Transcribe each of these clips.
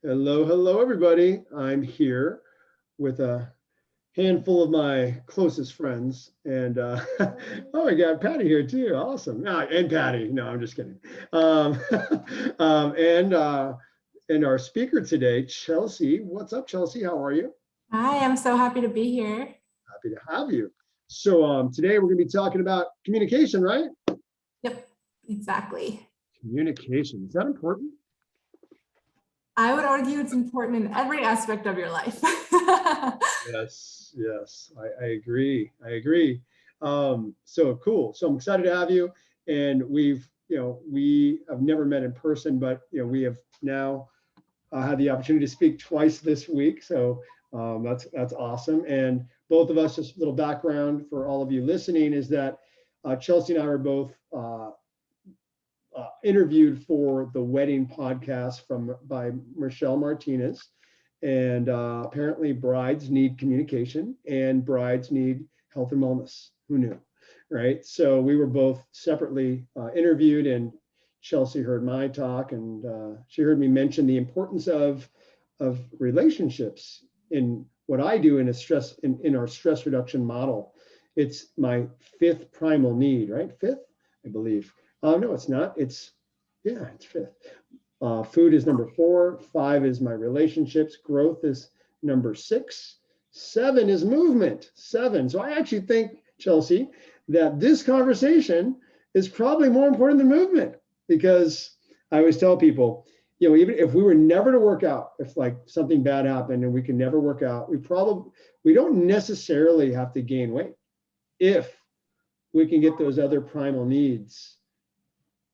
Hello, hello, everybody. I'm here with a handful of my closest friends, and oh, I got Patty here too. Awesome. And Patty. No, I'm just kidding. Um, and and our speaker today, Chelsea. What's up, Chelsea? How are you? Hi, I'm so happy to be here. Happy to have you. So today we're going to be talking about communication, right? Yep, exactly. Communication. Is that important? I would argue it's important in every aspect of your life. Yes, I agree. I agree. So cool. So I'm excited to have you. And we have never met in person, but we have now had the opportunity to speak twice this week. So that's awesome. And both of us, just a little background for all of you listening, is that Chelsea and I were both interviewed for the wedding podcast by Michelle Martinez. And apparently brides need communication and brides need health and wellness. Who knew? Right. So we were both separately interviewed, and Chelsea heard my talk, and she heard me mention the importance of relationships in what I do in our stress reduction model. It's my fifth primal need, right? Fifth, I believe. No, it's not. It's fifth. Food is number 4. 5 is my relationships. Growth is number 6. 7 is movement. 7. So I actually think, Chelsea, that this conversation is probably more important than movement, because I always tell people, even if we were never to work out, if like something bad happened and we can never work out, we don't necessarily have to gain weight if we can get those other primal needs,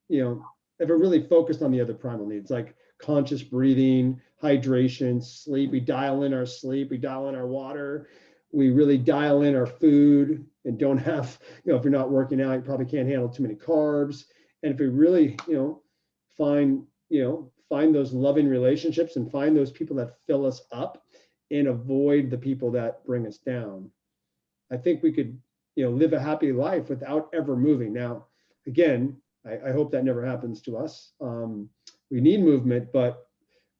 if we're really focused on the other primal needs, like conscious breathing, hydration, sleep. We dial in our sleep, we dial in our water, we really dial in our food, and don't have, if you're not working out, you probably can't handle too many carbs. And if we really, find those loving relationships and find those people that fill us up and avoid the people that bring us down, I think we could, live a happy life without ever moving. Now, again, I hope that never happens to us. We need movement, but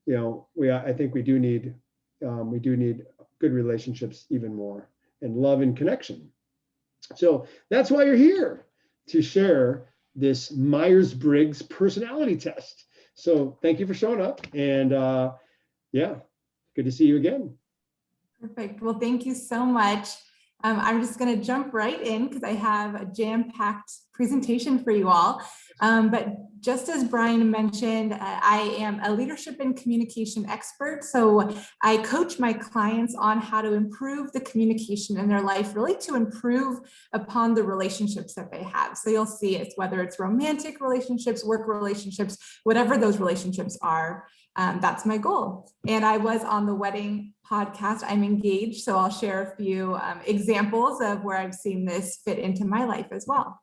I think we do need good relationships even more, and love and connection. So that's why you're here, to share this Myers Briggs personality test. So thank you for showing up, and good to see you again. Perfect. Well, thank you so much. I'm just going to jump right in because I have a jam-packed presentation for you all. But just as Brian mentioned, I am a leadership and communication expert. So I coach my clients on how to improve the communication in their life, really to improve upon the relationships that they have. So you'll see it's whether it's romantic relationships, work relationships, whatever those relationships are. That's my goal. And I was on the wedding podcast. I'm engaged, so I'll share a few examples of where I've seen this fit into my life as well.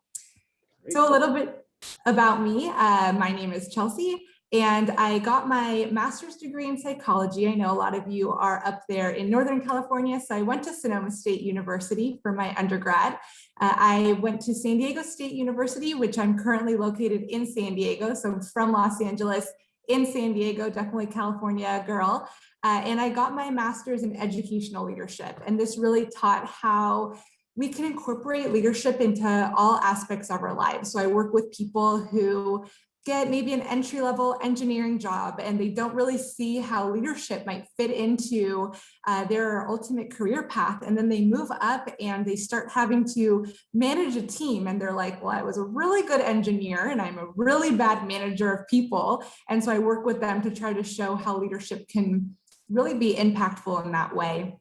So a little bit about me. My name is Chelsea, and I got my master's degree in psychology. I know a lot of you are up there in Northern California, so I went to Sonoma State University for my undergrad. I went to San Diego State University, which I'm currently located in San Diego, so I'm from Los Angeles, in San Diego, definitely California girl. And I got my master's in educational leadership. And this really taught how we can incorporate leadership into all aspects of our lives. So I work with people who get maybe an entry-level engineering job and they don't really see how leadership might fit into their ultimate career path. And then they move up and they start having to manage a team. And they're like, well, I was a really good engineer and I'm a really bad manager of people. And so I work with them to try to show how leadership can really be impactful in that way.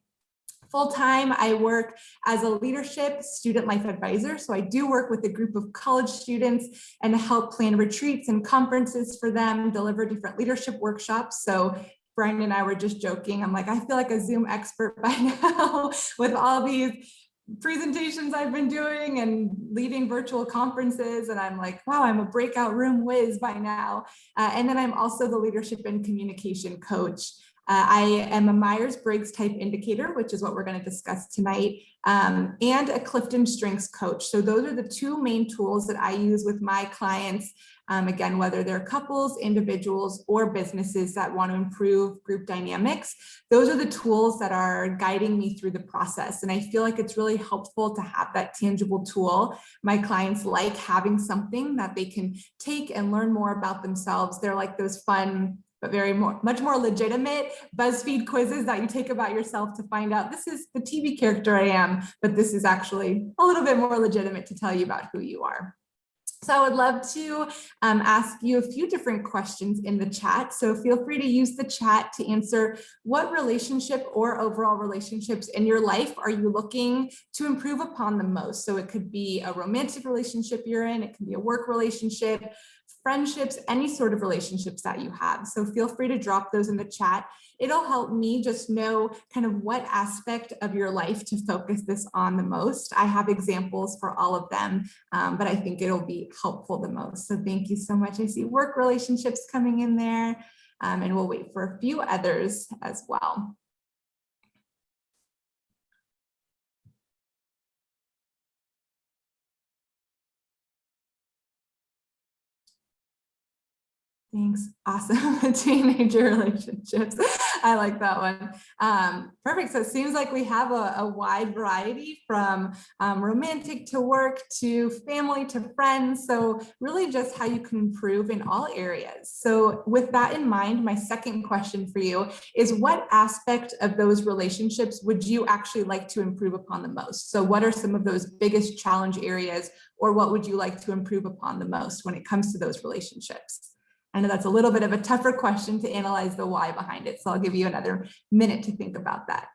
Full-time, I work as a leadership student life advisor. So I do work with a group of college students and help plan retreats and conferences for them, deliver different leadership workshops. So Brian and I were just joking. I'm like, I feel like a Zoom expert by now with all these presentations I've been doing and leading virtual conferences. And I'm like, wow, I'm a breakout room whiz by now. And then I'm also the leadership and communication coach. I am a Myers Briggs Type Indicator, which is what we're going to discuss tonight, and a Clifton Strengths coach. So those are the two main tools that I use with my clients again, whether they're couples, individuals, or businesses that want to improve group dynamics. Those are the tools that are guiding me through the process. And I feel like it's really helpful to have that tangible tool. My clients like having something that they can take and learn more about themselves. They're like those fun, but much more legitimate BuzzFeed quizzes that you take about yourself to find out this is the TV character I am, but this is actually a little bit more legitimate to tell you about who you are. So I would love to ask you a few different questions in the chat. So feel free to use the chat to answer what relationship or overall relationships in your life are you looking to improve upon the most? So it could be a romantic relationship you're in, it can be a work relationship, friendships, any sort of relationships that you have. So feel free to drop those in the chat. It'll help me just know kind of what aspect of your life to focus this on the most. I have examples for all of them, but I think it'll be helpful the most. So thank you so much. I see work relationships coming in there, and we'll wait for a few others as well. Thanks. Awesome. Teenager relationships. I like that one. Perfect. So it seems like we have a wide variety from romantic to work to family to friends. So really just how you can improve in all areas. So with that in mind, my second question for you is what aspect of those relationships would you actually like to improve upon the most? So what are some of those biggest challenge areas, or what would you like to improve upon the most when it comes to those relationships? I know that's a little bit of a tougher question to analyze the why behind it, so I'll give you another minute to think about that.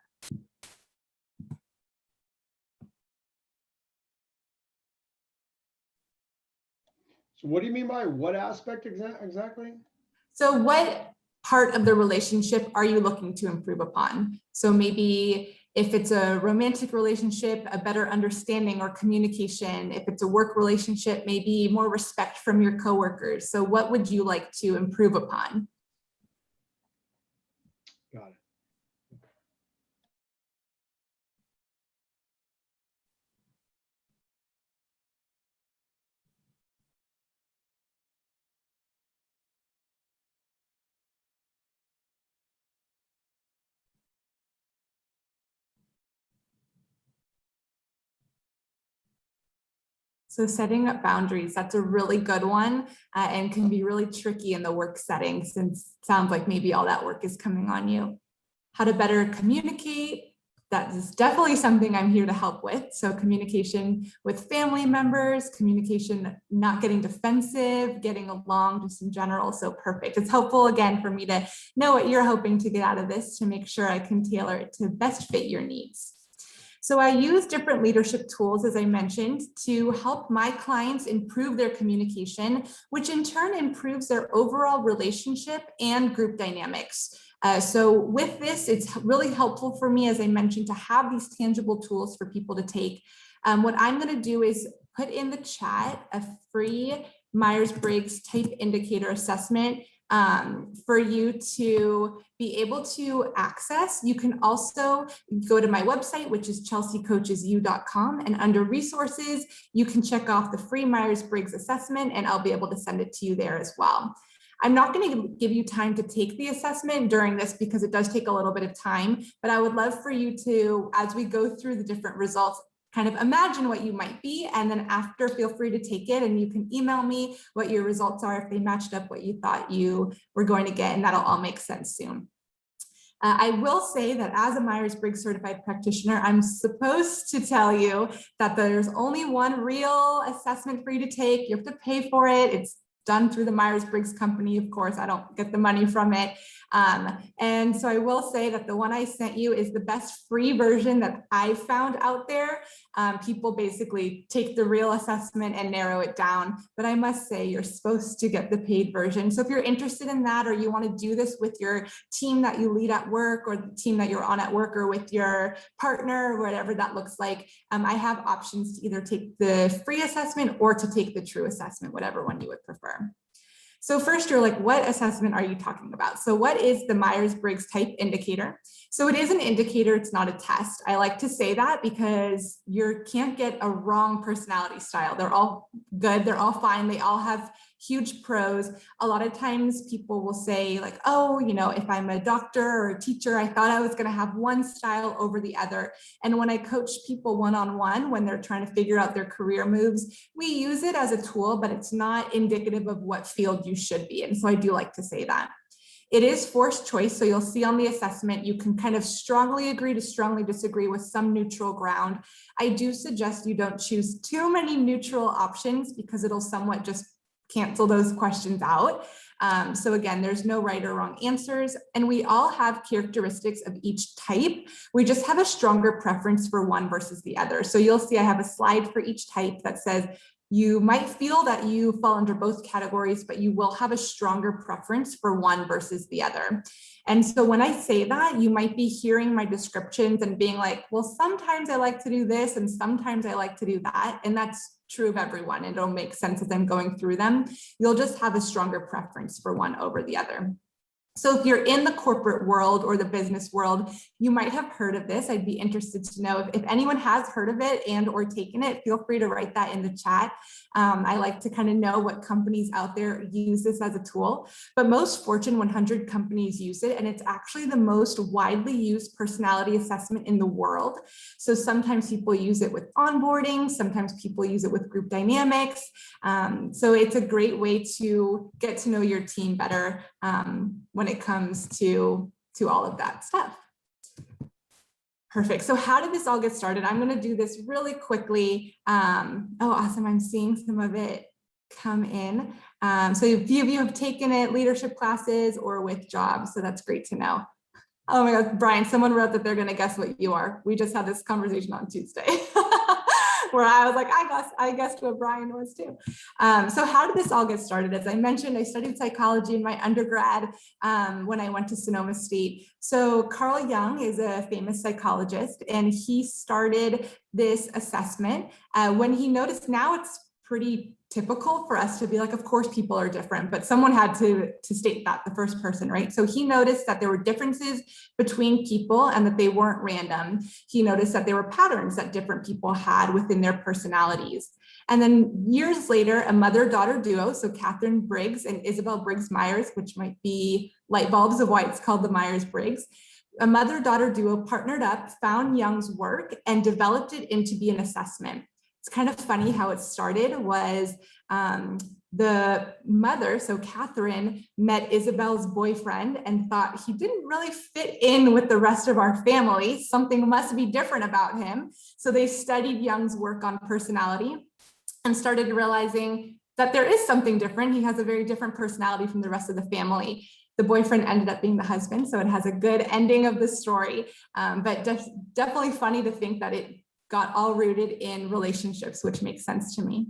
So what do you mean by what aspect exactly? So what part of the relationship are you looking to improve upon? So maybe if it's a romantic relationship, a better understanding or communication. If it's a work relationship, maybe more respect from your coworkers. So what would you like to improve upon? Got it. So setting up boundaries, that's a really good one, and can be really tricky in the work setting, since it sounds like maybe all that work is coming on you. How to better communicate, that is definitely something I'm here to help with. So communication with family members, communication, not getting defensive, getting along just in general. So perfect. It's helpful again for me to know what you're hoping to get out of this to make sure I can tailor it to best fit your needs. So I use different leadership tools, as I mentioned, to help my clients improve their communication, which in turn improves their overall relationship and group dynamics. So with this, it's really helpful for me, as I mentioned, to have these tangible tools for people to take. What I'm going to do is put in the chat a free Myers Briggs Type Indicator assessment for you to be able to access. You can also go to my website, which is chelseacoachesu.com, and under resources, you can check off the free Myers Briggs assessment, and I'll be able to send it to you there as well. I'm not going to give you time to take the assessment during this because it does take a little bit of time, but I would love for you to, as we go through the different results, kind of imagine what you might be, and then after, feel free to take it, and you can email me what your results are if they matched up what you thought you were going to get, and that'll all make sense soon. I will say that as a Myers-Briggs certified practitioner, I'm supposed to tell you that there's only one real assessment for you to take. You have to pay for it. It's done through the Myers-Briggs company. Of course, I don't get the money from it. And so I will say that the one I sent you is the best free version that I found out there. People basically take the real assessment and narrow it down, but I must say you're supposed to get the paid version. So if you're interested in that, or you want to do this with your team that you lead at work, or the team that you're on at work, or with your partner, or whatever that looks like, I have options to either take the free assessment or to take the true assessment, whatever one you would prefer. So first, you're like, what assessment are you talking about? So what is the Myers-Briggs Type Indicator? So it is an indicator, it's not a test. I like to say that because you can't get a wrong personality style. They're all good, they're all fine. They all have huge pros. A lot of times people will say like, oh, if I'm a doctor or a teacher, I thought I was going to have one style over the other. And when I coach people one-on-one, when they're trying to figure out their career moves, we use it as a tool, but it's not indicative of what field you should be in. So I do like to say that. It is forced choice. So you'll see on the assessment, you can kind of strongly agree to strongly disagree with some neutral ground. I do suggest you don't choose too many neutral options because it'll somewhat just cancel those questions out. So again, there's no right or wrong answers, and we all have characteristics of each type. We just have a stronger preference for one versus the other. So you'll see I have a slide for each type that says, you might feel that you fall under both categories, but you will have a stronger preference for one versus the other. And so when I say that, you might be hearing my descriptions and being like, well, sometimes I like to do this and sometimes I like to do that. And that's true of everyone. It'll make sense as I'm going through them. You'll just have a stronger preference for one over the other. So if you're in the corporate world or the business world, you might have heard of this. I'd be interested to know if anyone has heard of it and or taken it, feel free to write that in the chat. I like to kind of know what companies out there use this as a tool, but most Fortune 100 companies use it, and it's actually the most widely used personality assessment in the world. So sometimes people use it with onboarding, sometimes people use it with group dynamics. So it's a great way to get to know your team better when it comes to all of that stuff. Perfect. So how did this all get started? I'm going to do this really quickly. Oh, awesome. I'm seeing some of it come in. So a few of you have taken it, leadership classes or with jobs. So that's great to know. Oh my God, Brian, someone wrote that they're going to guess what you are. We just had this conversation on Tuesday. Where I was like, I guessed what Brian was too. So how did this all get started? As I mentioned, I studied psychology in my undergrad when I went to Sonoma State. So Carl Jung is a famous psychologist, and he started this assessment when he noticed now it's pretty typical for us to be like, of course, people are different, but someone had to state that, the first person, right? So he noticed that there were differences between people and that they weren't random. He noticed that there were patterns that different people had within their personalities. And then years later, a mother-daughter duo, so Catherine Briggs and Isabel Briggs Myers, which might be light bulbs of why it's called the Myers Briggs, a mother-daughter duo partnered up, found Jung's work, and developed it into be an assessment. It's kind of funny how it started was the mother, so Catherine, met Isabel's boyfriend and thought he didn't really fit in with the rest of our family. Something must be different about him. So they studied Jung's work on personality and started realizing that there is something different. He has a very different personality from the rest of the family. The boyfriend ended up being the husband, so it has a good ending of the story, but definitely funny to think that it got all rooted in relationships, which makes sense to me.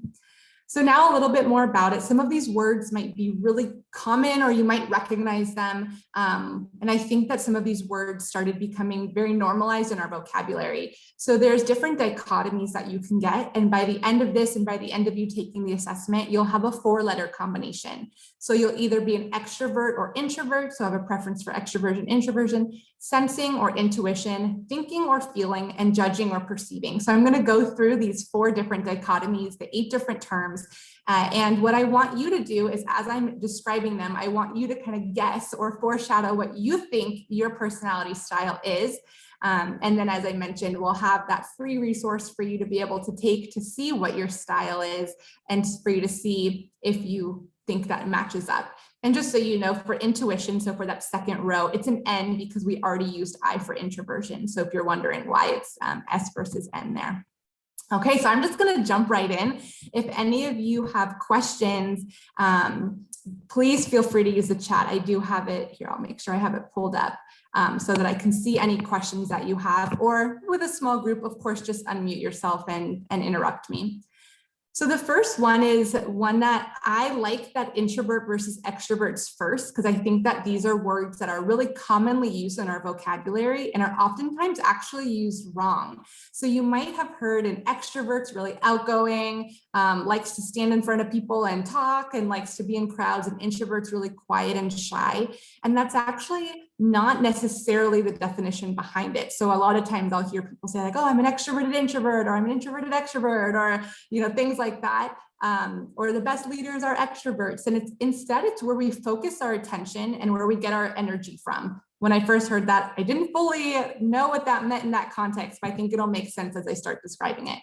So now a little bit more about it. Some of these words might be really common or you might recognize them. And I think that some of these words started becoming very normalized in our vocabulary. So there's different dichotomies that you can get. And by the end of this and by the end of you taking the assessment, you'll have a 4-letter combination. So you'll either be an extrovert or introvert. So have a preference for extroversion, introversion, sensing or intuition, thinking or feeling, and judging or perceiving. So I'm going to go through these 4 different dichotomies, the 8 different terms. And what I want you to do is, as I'm describing them, I want you to kind of guess or foreshadow what you think your personality style is. And then, as I mentioned, we'll have that free resource for you to be able to take to see what your style is and for you to see if you think that matches up. And just so you know, for intuition, so for that second row, it's an N because we already used I for introversion. So if you're wondering why it's S versus N there. Okay, so I'm just going to jump right in. If any of you have questions, please feel free to use the chat. I do have it here. I'll make sure I have it pulled up so that I can see any questions that you have, or with a small group, of course, just unmute yourself and interrupt me. So the first one is one that I like, that introvert versus extroverts first, because I think that these are words that are really commonly used in our vocabulary and are oftentimes actually used wrong. So you might have heard an extrovert's really outgoing, likes to stand in front of people and talk and likes to be in crowds, and introvert's really quiet and shy. And that's actually not necessarily the definition behind it. So a lot of times I'll hear people say like, oh, I'm an extroverted introvert, or I'm an introverted extrovert, or, you know, things like that. or the best leaders are extroverts. And instead it's where we focus our attention and where we get our energy from. When I first heard that, I didn't fully know what that meant in that context, but I think it'll make sense as I start describing it.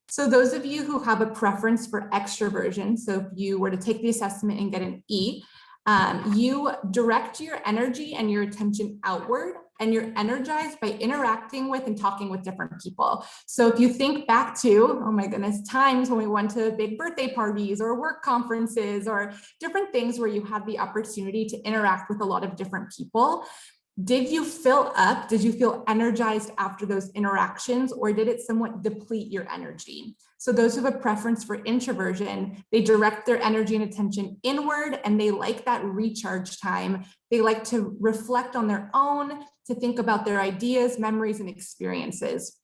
So those of you who have a preference for extroversion, so if you were to take the assessment and get an E, you direct your energy and your attention outward, and you're energized by interacting with and talking with different people. So if you think back to, oh my goodness, times when we went to big birthday parties or work conferences or different things where you had the opportunity to interact with a lot of different people, did you fill up? Did you feel energized after those interactions, or did it somewhat deplete your energy? So those who have a preference for introversion, they direct their energy and attention inward, and they like that recharge time. They like to reflect on their own, to think about their ideas, memories, and experiences.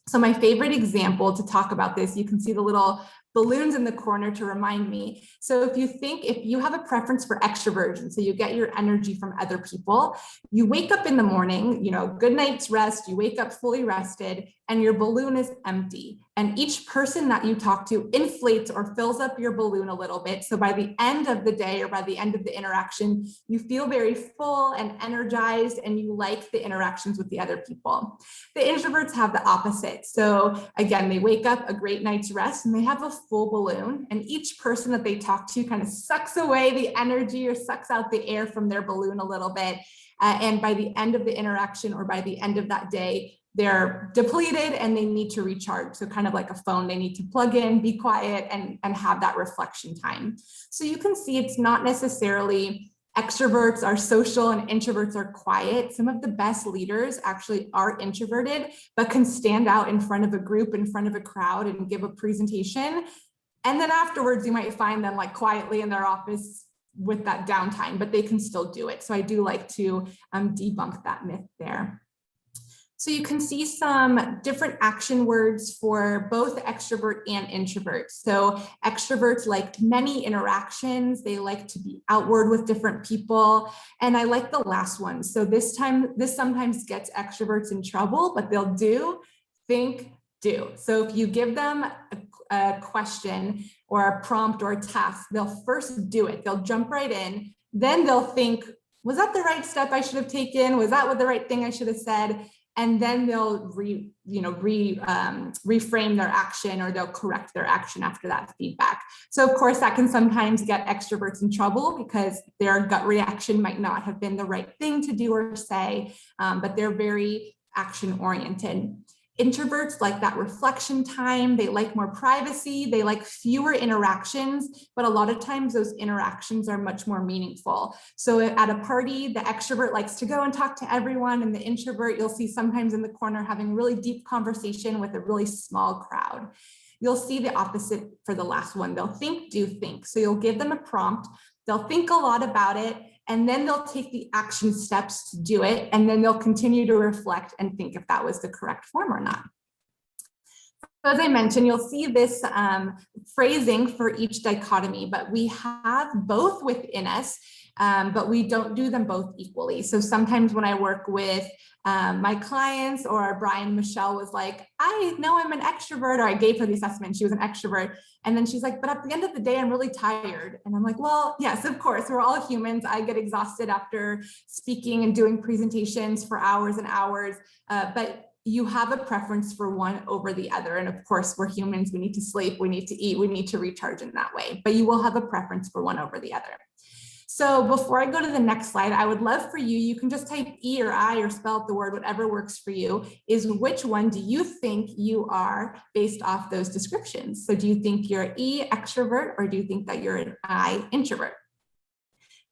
So my favorite example to talk about this, you can see the little balloons in the corner to remind me. So if you have a preference for extroversion, so you get your energy from other people, you wake up in the morning, good night's rest, you wake up fully rested, and your balloon is empty. And each person that you talk to inflates or fills up your balloon a little bit. So by the end of the day or by the end of the interaction, you feel very full and energized, and you like the interactions with the other people. The introverts have the opposite. So again, they wake up a great night's rest and they have a full balloon, and each person that they talk to kind of sucks away the energy or sucks out the air from their balloon a little bit. And by the end of the interaction or by the end of that day, they're depleted and they need to recharge. So kind of like a phone, they need to plug in, be quiet, and have that reflection time. So you can see it's not necessarily extroverts are social and introverts are quiet. Some of the best leaders actually are introverted, but can stand out in front of a group, in front of a crowd, and give a presentation. And then afterwards, you might find them like quietly in their office with that downtime, but they can still do it. So I do like to debunk that myth there. So you can see some different action words for both extrovert and introvert. So extroverts like many interactions. They like to be outward with different people. And I like the last one. So this sometimes gets extroverts in trouble, but they'll do, think, do. So if you give them a question or a prompt or a task, they'll first do it. They'll jump right in. Then they'll think, was that the right step I should have taken? Was that the right thing I should have said? And then they'll reframe their action, or they'll correct their action after that feedback. So of course that can sometimes get extroverts in trouble because their gut reaction might not have been the right thing to do or say, but they're very action oriented. Introverts like that reflection time. They like more privacy. They like fewer interactions, but a lot of times those interactions are much more meaningful. So at a party, the extrovert likes to go and talk to everyone, and the introvert you'll see sometimes in the corner having really deep conversation with a really small crowd. You'll see the opposite for the last one. They'll think, do, think. So you'll give them a prompt. They'll think a lot about it, and then they'll take the action steps to do it. And then they'll continue to reflect and think if that was the correct form or not. So as I mentioned, you'll see this phrasing for each dichotomy, but we have both within us, but we don't do them both equally. So sometimes when I work with my clients, or Brian, Michelle was like, I know I'm an extrovert, or I gave her the assessment, she was an extrovert. And then she's like, but at the end of the day, I'm really tired. And I'm like, well, yes, of course, we're all humans. I get exhausted after speaking and doing presentations for hours and hours, but you have a preference for one over the other. And of course, we're humans, we need to sleep, we need to eat, we need to recharge in that way, but you will have a preference for one over the other. So before I go to the next slide, I would love for you can just type E or I or spell out the word, whatever works for you, is which one do you think you are based off those descriptions? So do you think you're an E extrovert, or do you think that you're an I introvert?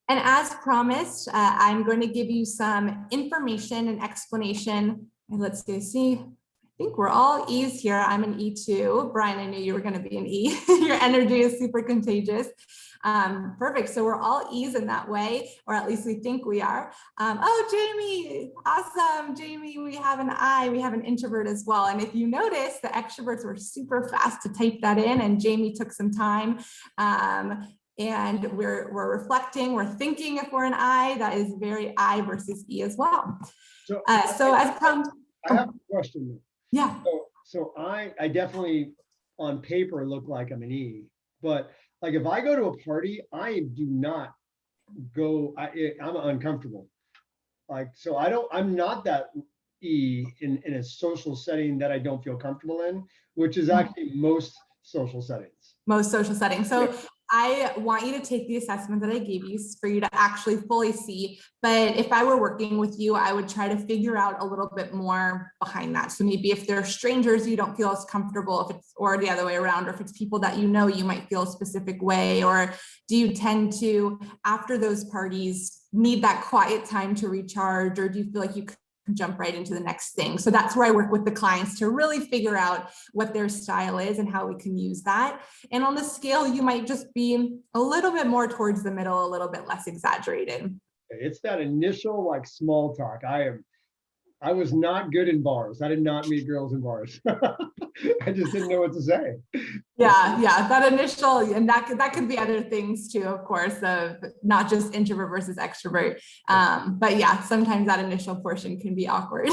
And as promised, I'm going to give you some information and explanation. And let's see, I think we're all E's here. I'm an E too. Brian, I knew you were going to be an E. Your energy is super contagious. Perfect. So we're all E's in that way, or at least we think we are. Oh, Jamie, awesome. Jamie, we have an I, we have an introvert as well. And if you notice, the extroverts were super fast to type that in, and Jamie took some time. And we're reflecting, we're thinking if we're an I, that is very I versus E as well. So as prompt, I have a question. Yeah. So I definitely on paper look like I'm an E, But like if I go to a party, I do not go, I'm uncomfortable. Like, so I'm not that in a social setting that I don't feel comfortable in, which is actually most social settings. Most social settings. So I want you to take the assessment that I gave you for you to actually fully see. But if I were working with you, I would try to figure out a little bit more behind that. So maybe if they're strangers, you don't feel as comfortable, if it's, or the other way around, or if it's people that you know, you might feel a specific way. Or do you tend to, after those parties, need that quiet time to recharge? Or do you feel like you jump right into the next thing? So that's where I work with the clients to really figure out what their style is and how we can use that. And on the scale, you might just be a little bit more towards the middle, a little bit less exaggerated. It's that initial like small talk. I was not good in bars. I did not meet girls in bars. I just didn't know what to say. Yeah, that initial, and that could be other things too, of course, of not just introvert versus extrovert. But yeah, sometimes that initial portion can be awkward.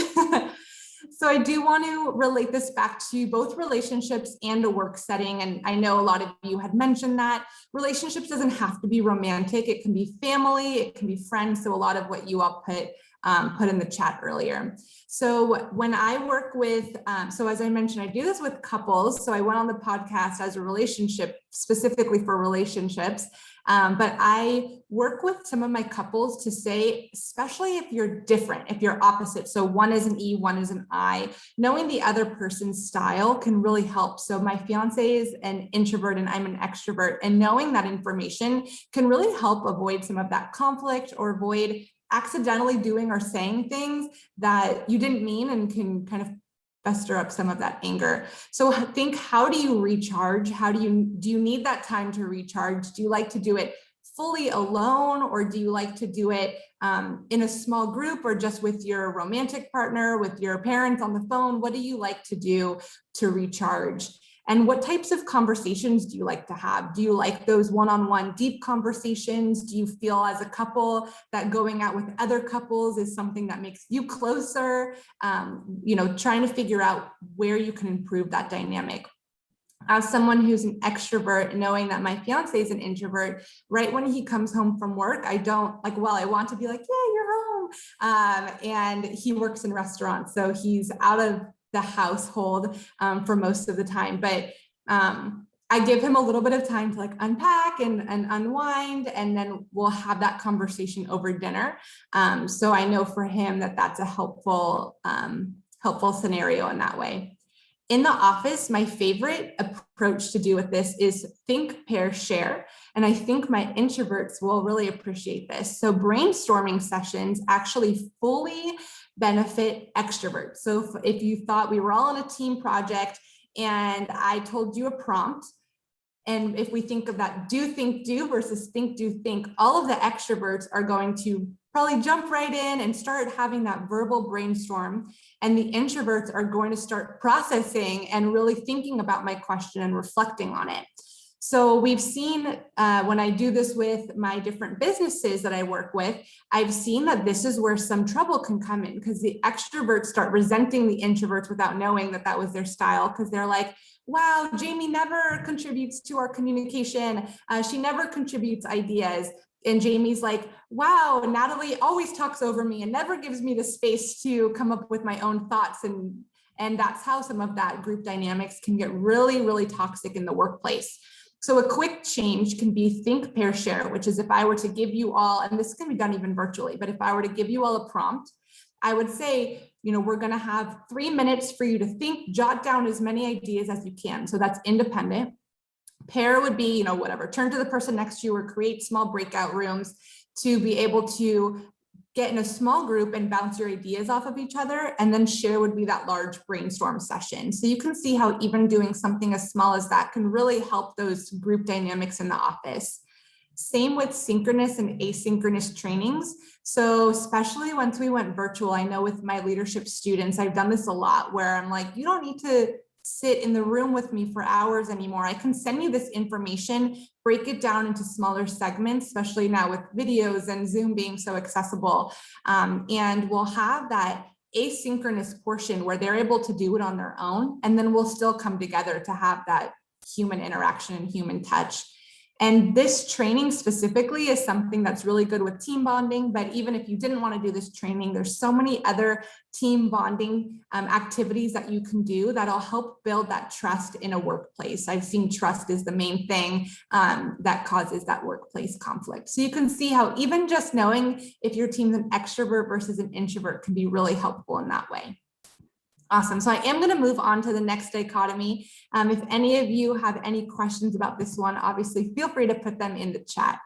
So I do want to relate this back to both relationships and a work setting. And I know a lot of you had mentioned that relationships doesn't have to be romantic. It can be family, it can be friends. So a lot of what you all put in the chat earlier. So when I work with, so as I mentioned, I do this with couples. So I went on the podcast as a relationship, specifically for relationships. But I work with some of my couples to say, especially if you're different, if you're opposite, so one is an E, one is an I, knowing the other person's style can really help. So my fiance is an introvert and I'm an extrovert, and knowing that information can really help avoid some of that conflict or avoid accidentally doing or saying things that you didn't mean and can kind of fester up some of that anger. So think, how do you recharge? Do you need that time to recharge? Do you like to do it fully alone, or do you like to do it in a small group, or just with your romantic partner, with your parents on the phone? What do you like to do to recharge? And what types of conversations do you like to have? Do you like those one-on-one deep conversations? Do you feel as a couple that going out with other couples is something that makes you closer? Trying to figure out where you can improve that dynamic. As someone who's an extrovert, knowing that my fiance is an introvert, right when he comes home from work, I don't like, well, I want to be like, yeah, you're home. And he works in restaurants, so he's out of the household for most of the time. But I give him a little bit of time to like unpack and unwind, and then we'll have that conversation over dinner. So I know for him that's a helpful scenario in that way. In the office, my favorite approach to do with this is think, pair, share. And I think my introverts will really appreciate this. So brainstorming sessions actually fully benefit extroverts. So if you thought we were all on a team project and I told you a prompt, and if we think of that do, think, do versus think, do, think, all of the extroverts are going to probably jump right in and start having that verbal brainstorm. And the introverts are going to start processing and really thinking about my question and reflecting on it. So we've seen when I do this with my different businesses that I work with, I've seen that this is where some trouble can come in, because the extroverts start resenting the introverts without knowing that was their style, because they're like, wow, Jamie never contributes to our communication. She never contributes ideas. And Jamie's like, wow, Natalie always talks over me and never gives me the space to come up with my own thoughts. And that's how some of that group dynamics can get really, really toxic in the workplace. So a quick change can be think, pair, share, which is if I were to give you all, and this can be done even virtually, but if I were to give you all a prompt, I would say, we're going to have 3 minutes for you to think, jot down as many ideas as you can. So that's independent. Pair would be, whatever, turn to the person next to you or create small breakout rooms to be able to get in a small group and bounce your ideas off of each other. And then share would be that large brainstorm session. So you can see how even doing something as small as that can really help those group dynamics in the office. Same with synchronous and asynchronous trainings. So especially once we went virtual, I know with my leadership students, I've done this a lot where I'm like, you don't need to sit in the room with me for hours anymore. I can send you this information, break it down into smaller segments, especially now with videos and Zoom being so accessible. And we'll have that asynchronous portion where they're able to do it on their own. And then we'll still come together to have that human interaction and human touch. And this training specifically is something that's really good with team bonding. But even if you didn't want to do this training, there's so many other team bonding activities that you can do that'll help build that trust in a workplace. I've seen trust is the main thing that causes that workplace conflict. So you can see how even just knowing if your team's an extrovert versus an introvert can be really helpful in that way. Awesome. So I am going to move on to the next dichotomy. If any of you have any questions about this one, obviously feel free to put them in the chat.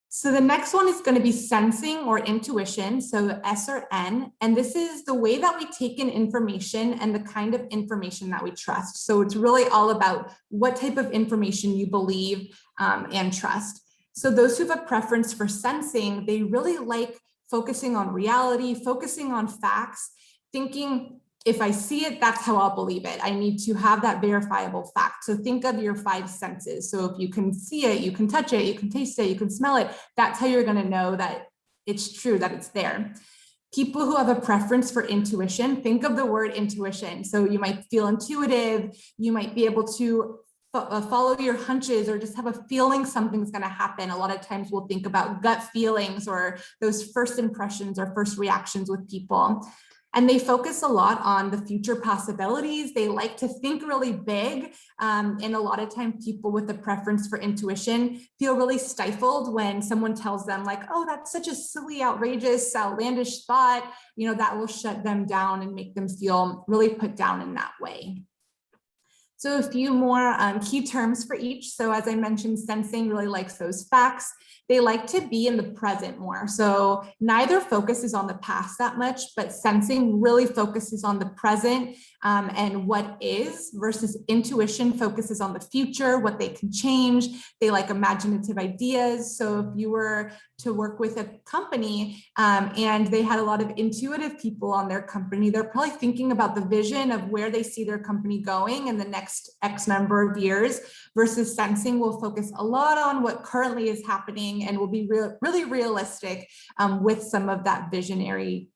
So the next one is going to be sensing or intuition, so S or N. And this is the way that we take in information and the kind of information that we trust. So it's really all about what type of information you believe and trust. So those who have a preference for sensing, they really like focusing on reality, focusing on facts, thinking, if I see it, that's how I'll believe it. I need to have that verifiable fact. So think of your 5 senses. So if you can see it, you can touch it, you can taste it, you can smell it, that's how you're going to know that it's true, that it's there. People who have a preference for intuition, think of the word intuition. So you might feel intuitive, you might be able to follow your hunches or just have a feeling something's going to happen. A lot of times we'll think about gut feelings or those first impressions or first reactions with people. And they focus a lot on the future possibilities. They like to think really big. And a lot of time people with a preference for intuition feel really stifled when someone tells them like, oh, that's such a silly, outrageous, outlandish thought, that will shut them down and make them feel really put down in that way. So a few more key terms for each. So as I mentioned, sensing really likes those facts. They like to be in the present more. So neither focuses on the past that much, but sensing really focuses on the present and what is, versus intuition focuses on the future, what they can change. They like imaginative ideas. So if you were to work with a company and they had a lot of intuitive people on their company, they're probably thinking about the vision of where they see their company going in the next X number of years, versus sensing will focus a lot on what currently is happening and will be really realistic with some of that visionary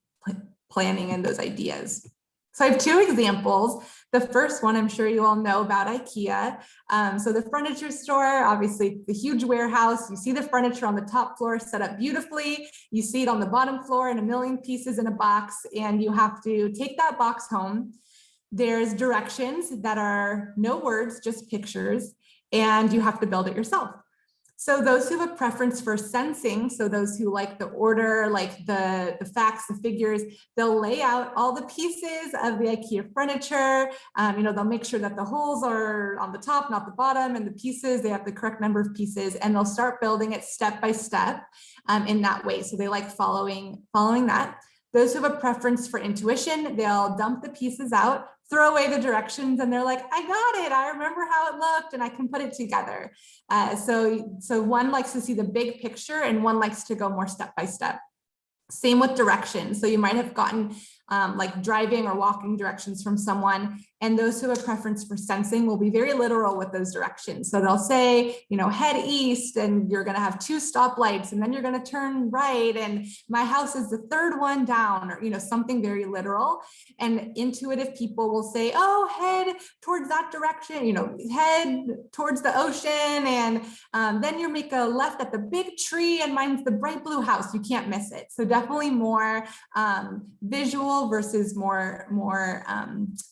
planning and those ideas. So I have 2 examples. The first one, I'm sure you all know about IKEA. So the furniture store, obviously the huge warehouse, you see the furniture on the top floor set up beautifully. You see it on the bottom floor in a million pieces in a box, and you have to take that box home. There's directions that are no words, just pictures, and you have to build it yourself. So those who have a preference for sensing, so those who like the order, like the facts, the figures, they'll lay out all the pieces of the IKEA furniture. They'll make sure that the holes are on the top, not the bottom, and the pieces, they have the correct number of pieces, and they'll start building it step by step in that way. So they like following that. Those who have a preference for intuition, they'll dump the pieces out, throw away the directions, and they're like, I got it. I remember how it looked and I can put it together. So one likes to see the big picture and one likes to go more step by step. Same with directions. So you might have gotten like driving or walking directions from someone, and those who have a preference for sensing will be very literal with those directions. So they'll say, head east and you're going to have 2 stoplights and then you're going to turn right and my house is the 3rd one down, or something very literal. And intuitive people will say, oh, head towards that direction, head towards the ocean, and then you make a left at the big tree and mine's the bright blue house. You can't miss it. So definitely more visual versus more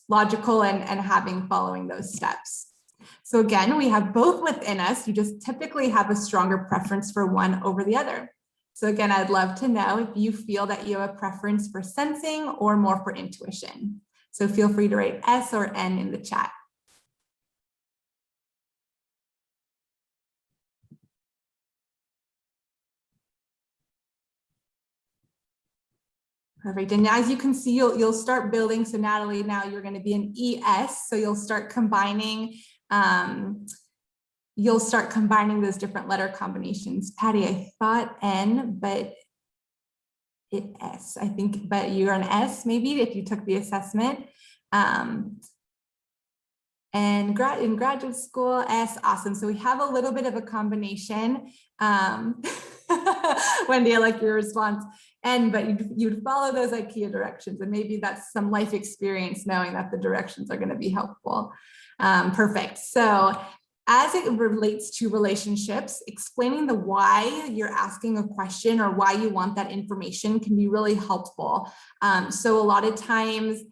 logical and following those steps. So again, we have both within us. You just typically have a stronger preference for one over the other. So again, I'd love to know if you feel that you have a preference for sensing or more for intuition. So feel free to write S or N in the chat. Perfect. And as you can see, you'll start building. So Natalie, now you're going to be an ES. So you'll start combining those different letter combinations. Patty, I thought N, but it S, I think, but you're an S maybe if you took the assessment. And in graduate school, S, awesome. So we have a little bit of a combination. Wendy, I like your response. but you'd follow those IKEA directions, and maybe that's some life experience knowing that the directions are going to be helpful. Perfect. So as it relates to relationships, explaining the why you're asking a question or why you want that information can be really helpful. So a lot of times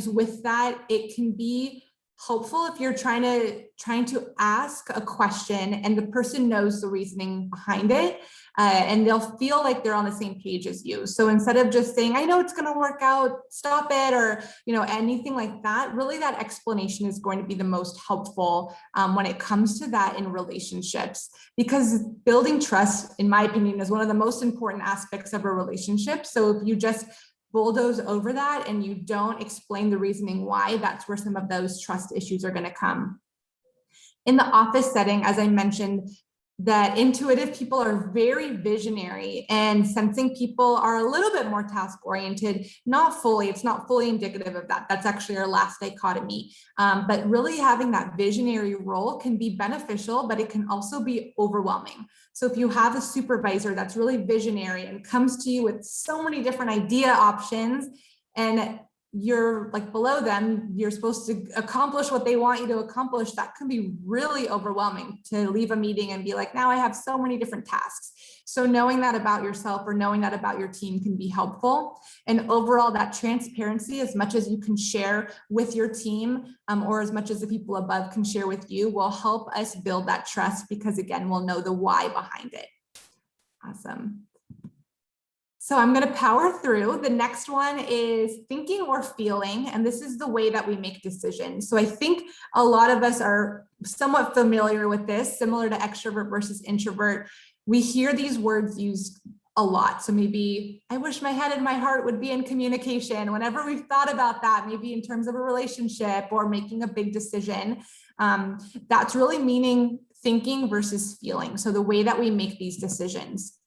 with that, it can be helpful if you're trying to ask a question and the person knows the reasoning behind it, and they'll feel like they're on the same page as you. So instead of just saying, I know it's going to work out, stop it, or anything like that, really that explanation is going to be the most helpful when it comes to that in relationships, because building trust, in my opinion, is one of the most important aspects of a relationship. So if you just bulldoze over that and you don't explain the reasoning why, that's where some of those trust issues are going to come. In the office setting, as I mentioned, that intuitive people are very visionary, and sensing people are a little bit more task oriented. It's not fully indicative of that. That's actually our last dichotomy. But really having that visionary role can be beneficial, but it can also be overwhelming. So if you have a supervisor that's really visionary and comes to you with so many different idea options, and you're like below them, you're supposed to accomplish what they want you to accomplish, that can be really overwhelming to leave a meeting and be like, now I have so many different tasks. So knowing that about yourself or knowing that about your team can be helpful. And overall, that transparency, as much as you can share with your team, or as much as the people above can share with you, will help us build that trust, because again, we'll know the why behind it. Awesome. So I'm going to power through. The next one is thinking or feeling, and this is the way that we make decisions. So I think a lot of us are somewhat familiar with this, similar to extrovert versus introvert. We hear these words used a lot. So maybe, I wish my head and my heart would be in communication. Whenever we've thought about that, maybe in terms of a relationship or making a big decision, that's really meaning thinking versus feeling. So the way that we make these decisions.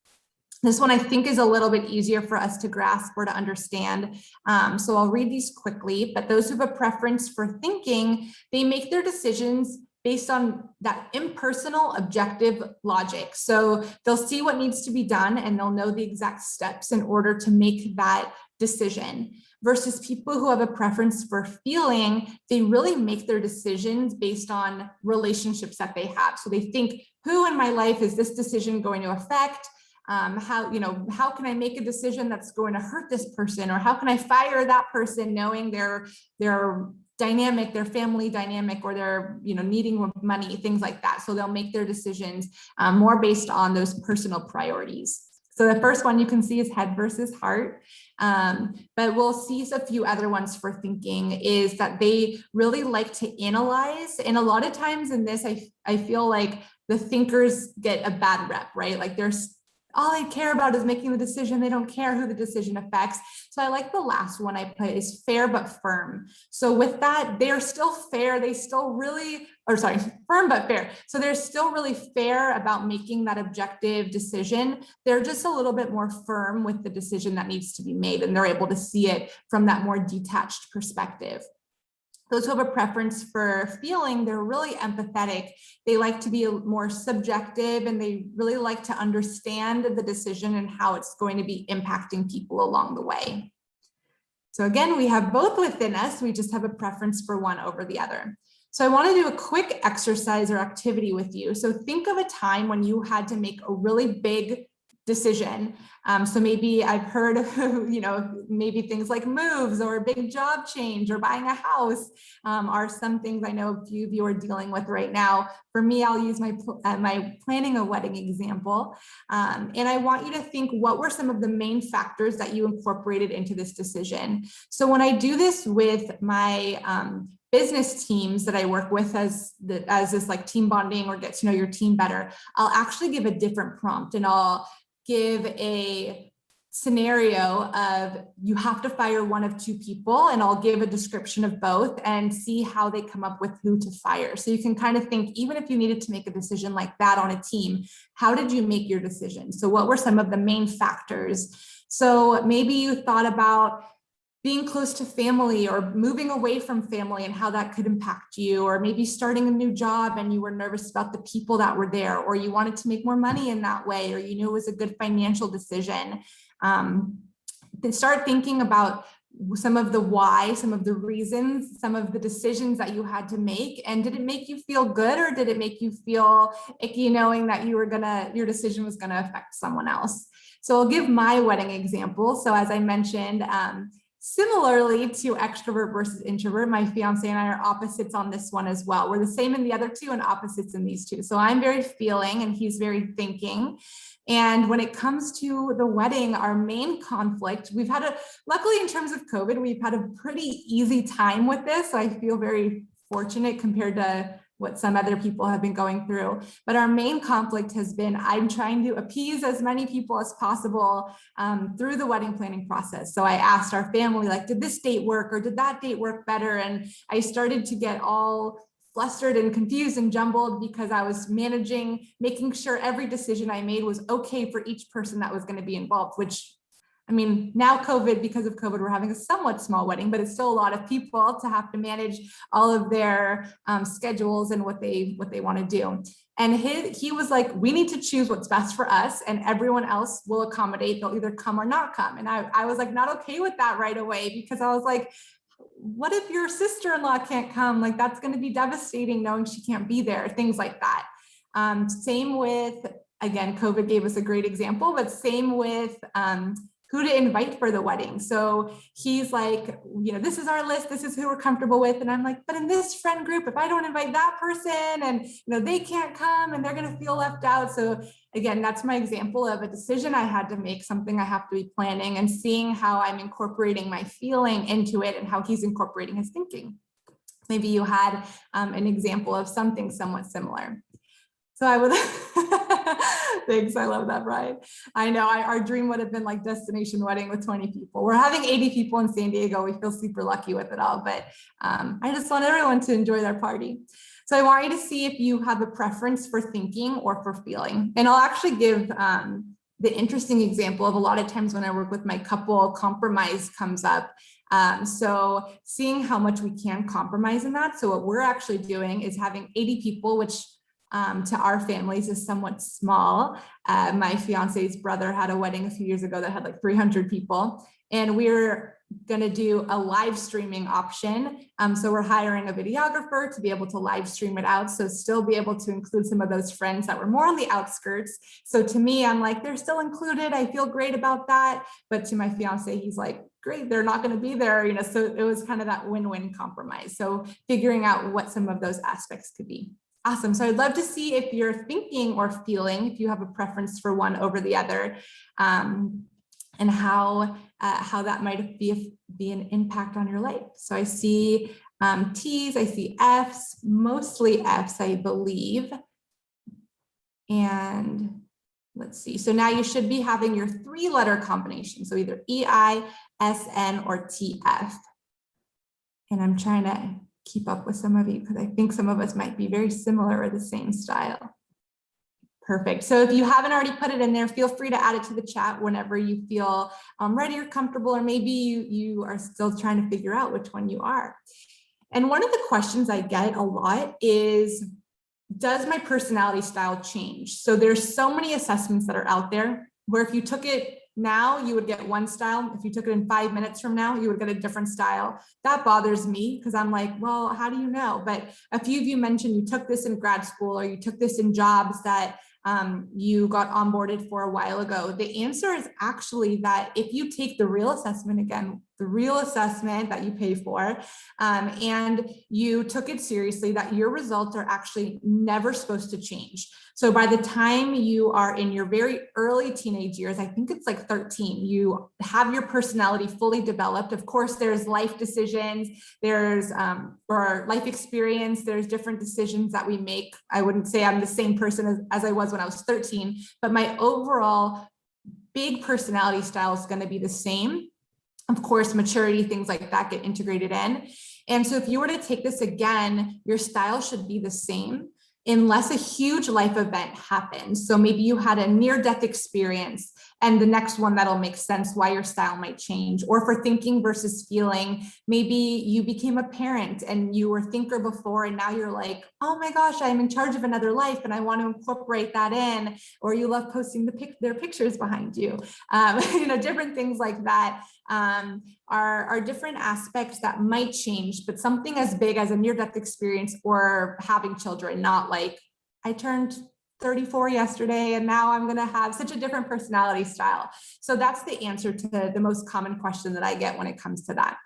This one I think is a little bit easier for us to grasp or to understand. So I'll read these quickly, but those who have a preference for thinking, they make their decisions based on that impersonal, objective logic. So they'll see what needs to be done and they'll know the exact steps in order to make that decision. Versus people who have a preference for feeling, they really make their decisions based on relationships that they have. So they think, who in my life is this decision going to affect? How can I make a decision that's going to hurt this person, or how can I fire that person, knowing their dynamic, their family dynamic, or their needing money, things like that. So they'll make their decisions more based on those personal priorities. So the first one you can see is head versus heart, but we'll see a few other ones for thinking is that they really like to analyze. And a lot of times in this, I feel like the thinkers get a bad rep, right? Like all I care about is making the decision. They don't care who the decision affects. So I like the last one I put is fair but firm. So with that, they're still fair. Firm but fair. So they're still really fair about making that objective decision. They're just a little bit more firm with the decision that needs to be made, and they're able to see it from that more detached perspective. Those who have a preference for feeling, they're really empathetic. They like to be more subjective, and they really like to understand the decision and how it's going to be impacting people along the way. So again, we have both within us. We just have a preference for one over the other. So I want to do a quick exercise or activity with you. So think of a time when you had to make a really big decision. So maybe I've heard of, maybe things like moves or a big job change or buying a house are some things I know a few of you are dealing with right now. For me, I'll use my planning a wedding example. And I want you to think, what were some of the main factors that you incorporated into this decision? So when I do this with my business teams that I work with as this like team bonding or get to know your team better, I'll actually give a different prompt, and I'll give a scenario of you have to fire one of two people, and I'll give a description of both and see how they come up with who to fire. So you can kind of think, even if you needed to make a decision like that on a team, how did you make your decision? So what were some of the main factors? So maybe you thought about being close to family or moving away from family and how that could impact you, or maybe starting a new job and you were nervous about the people that were there, or you wanted to make more money in that way, or you knew it was a good financial decision. Start thinking about some of the why, some of the reasons, some of the decisions that you had to make. And did it make you feel good, or did it make you feel icky knowing that your decision was gonna affect someone else? So I'll give my wedding example. So as I mentioned, similarly to extrovert versus introvert, my fiance and I are opposites on this one as well. We're the same in the other two and opposites in these two. So I'm very feeling and he's very thinking. And when it comes to the wedding, our main conflict, luckily in terms of COVID, we've had a pretty easy time with this. So I feel very fortunate compared to what some other people have been going through. But our main conflict has been, I'm trying to appease as many people as possible through the wedding planning process. So I asked our family, like, did this date work or did that date work better? And I started to get all flustered and confused and jumbled because I was making sure every decision I made was okay for each person that was going to be involved, which, I mean, now because of COVID, we're having a somewhat small wedding, but it's still a lot of people to have to manage all of their schedules and what they want to do. And he was like, we need to choose what's best for us and everyone else will accommodate. They'll either come or not come. And I was like, not okay with that right away, because I was like, what if your sister-in-law can't come? Like, that's going to be devastating knowing she can't be there, things like that. Same with, again, COVID gave us a great example, but same with who to invite for the wedding. So he's like, this is our list, this is who we're comfortable with. And I'm like, but in this friend group, if I don't invite that person and they can't come and they're going to feel left out. So again, that's my example of a decision I had to make, something I have to be planning and seeing how I'm incorporating my feeling into it and how he's incorporating his thinking. Maybe you had an example of something somewhat similar. So I would, thanks, I love that, Brian. I know our dream would have been like destination wedding with 20 people. We're having 80 people in San Diego. We feel super lucky with it all, but I just want everyone to enjoy their party. So I want you to see if you have a preference for thinking or for feeling. And I'll actually give the interesting example of a lot of times when I work with my couple, compromise comes up. So seeing how much we can compromise in that. So what we're actually doing is having 80 people, which to our families is somewhat small. My fiance's brother had a wedding a few years ago that had like 300 people, and we're going to do a live streaming option. So we're hiring a videographer to be able to live stream it out. So still be able to include some of those friends that were more on the outskirts. So to me, I'm like, they're still included. I feel great about that. But to my fiance, he's like, great, they're not going to be there. So it was kind of that win-win compromise. So figuring out what some of those aspects could be. Awesome. So I'd love to see if you're thinking or feeling, if you have a preference for one over the other, and how that might be an impact on your life. So I see T's, I see F's, mostly F's, I believe. And let's see. So now you should be having your 3-letter combination. So either EI, SN, or TF. And I'm trying to keep up with some of you because I think some of us might be very similar or the same style. Perfect. So if you haven't already put it in there, feel free to add it to the chat whenever you feel ready or comfortable, or maybe you are still trying to figure out which one you are. And one of the questions I get a lot is, does my personality style change? So there's so many assessments that are out there where if you took it now, you would get one style. If you took it in 5 minutes from now, you would get a different style. That bothers me because I'm like, well, how do you know? But a few of you mentioned you took this in grad school or you took this in jobs that you got onboarded for a while ago. The answer is actually that if you take the real assessment, again, the real assessment that you pay for, and you took it seriously, that your results are actually never supposed to change. So by the time you are in your very early teenage years, I think it's like 13, you have your personality fully developed. Of course, there's life decisions, there's or life experience, there's different decisions that we make. I wouldn't say I'm the same person as I was when I was 13, but my overall big personality style is going to be the same. Of course, maturity, things like that get integrated in. And so if you were to take this again, your style should be the same unless a huge life event happens. So maybe you had a near-death experience And the next one that'll make sense why your style might change. Or for thinking versus feeling, maybe you became a parent and you were thinker before, and now you're like, oh my gosh, I'm in charge of another life and I want to incorporate that in. Or you love posting their pictures behind you. Different things like that are different aspects that might change, but something as big as a near-death experience or having children, not like I turned 34 yesterday and now I'm going to have such a different personality style. So that's the answer to the most common question that I get when it comes to that.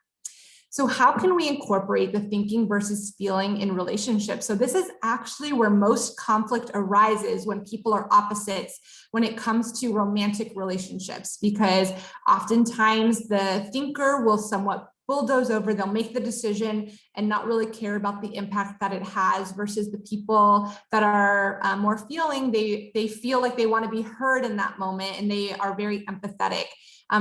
So how can we incorporate the thinking versus feeling in relationships? So this is actually where most conflict arises when people are opposites when it comes to romantic relationships, because oftentimes the thinker will somewhat bulldoze over, they'll make the decision and not really care about the impact that it has, versus the people that are more feeling, they feel like they want to be heard in that moment and they are very empathetic.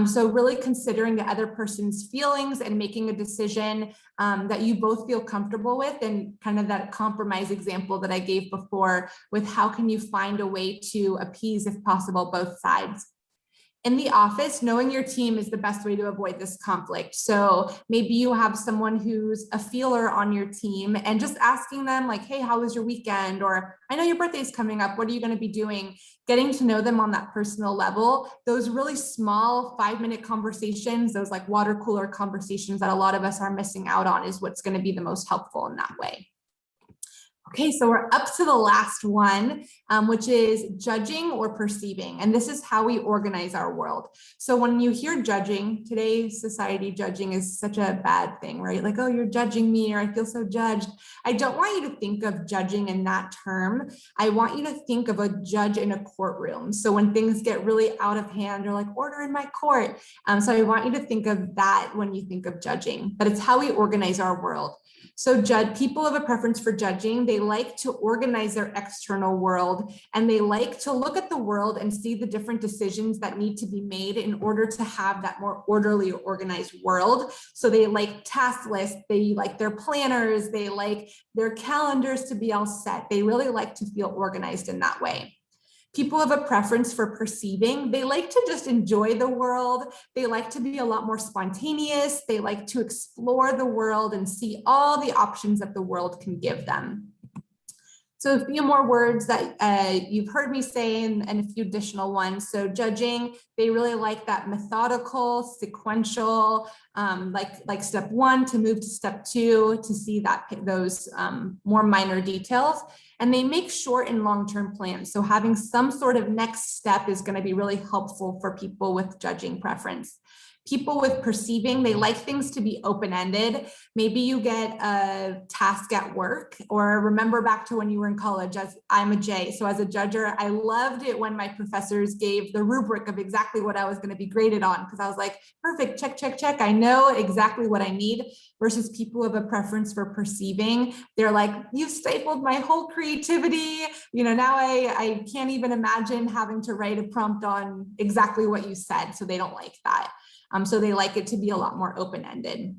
So really considering the other person's feelings and making a decision that you both feel comfortable with, and kind of that compromise example that I gave before with how can you find a way to appease, if possible, both sides. In the office, knowing your team is the best way to avoid this conflict. So maybe you have someone who's a feeler on your team and just asking them like, hey, how was your weekend? Or I know your birthday's coming up. What are you going to be doing? Getting to know them on that personal level, those really small 5-minute conversations, those like water cooler conversations that a lot of us are missing out on, is what's going to be the most helpful in that way. Okay, so we're up to the last one, which is judging or perceiving. And this is how we organize our world. So when you hear judging, today's society, judging is such a bad thing, right? Like, oh, you're judging me, or I feel so judged. I don't want you to think of judging in that term. I want you to think of a judge in a courtroom. So when things get really out of hand, you're like, order in my court. So I want you to think of that when you think of judging, but it's how we organize our world. So people have a preference for judging. They like to organize their external world, and they like to look at the world and see the different decisions that need to be made in order to have that more orderly, organized world. So they like task lists, they like their planners, they like their calendars to be all set. They really like to feel organized in that way. People have a preference for perceiving. They like to just enjoy the world. They like to be a lot more spontaneous. They like to explore the world and see all the options that the world can give them. So a few more words that you've heard me say, and a few additional ones. So judging, they really like that methodical, sequential, like step 1 to move to step 2 to see those more minor details. And they make short and long-term plans. So having some sort of next step is going to be really helpful for people with judging preference. People with perceiving, they like things to be open-ended. Maybe you get a task at work, or remember back to when you were in college, as I'm a J. So as a judger, I loved it when my professors gave the rubric of exactly what I was going to be graded on, because I was like, perfect, check, check, check. I know exactly what I need. Versus people with a preference for perceiving, they're like, you've stapled my whole creativity. Now I can't even imagine having to write a prompt on exactly what you said. So they don't like that. So they like it to be a lot more open-ended.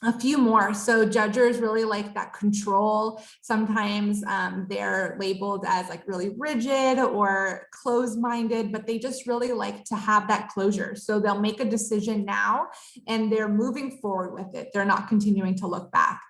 A few more. So judgers really like that control. Sometimes they're labeled as like really rigid or closed-minded, but they just really like to have that closure. So they'll make a decision now and they're moving forward with it. They're not continuing to look back.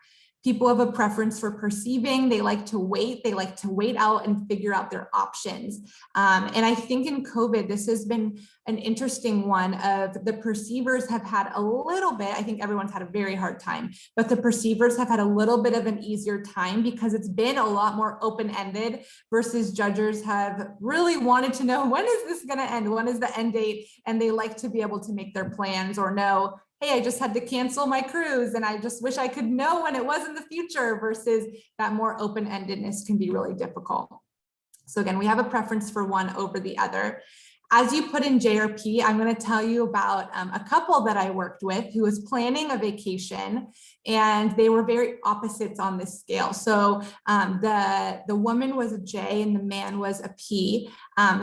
People have a preference for perceiving. They like to wait. They like to wait out and figure out their options. And I think in COVID, this has been an interesting one of the perceivers have had a little bit, I think everyone's had a very hard time, but the perceivers have had a little bit of an easier time because it's been a lot more open-ended versus judgers have really wanted to know, when is this going to end? When is the end date? And they like to be able to make their plans or know, hey, I just had to cancel my cruise and I just wish I could know when it was in the future, versus that more open-endedness can be really difficult. So again, we have a preference for one over the other. As you put in JRP, I'm going to tell you about a couple that I worked with who was planning a vacation, and they were very opposites on this scale. So the woman was a J and the man was a P.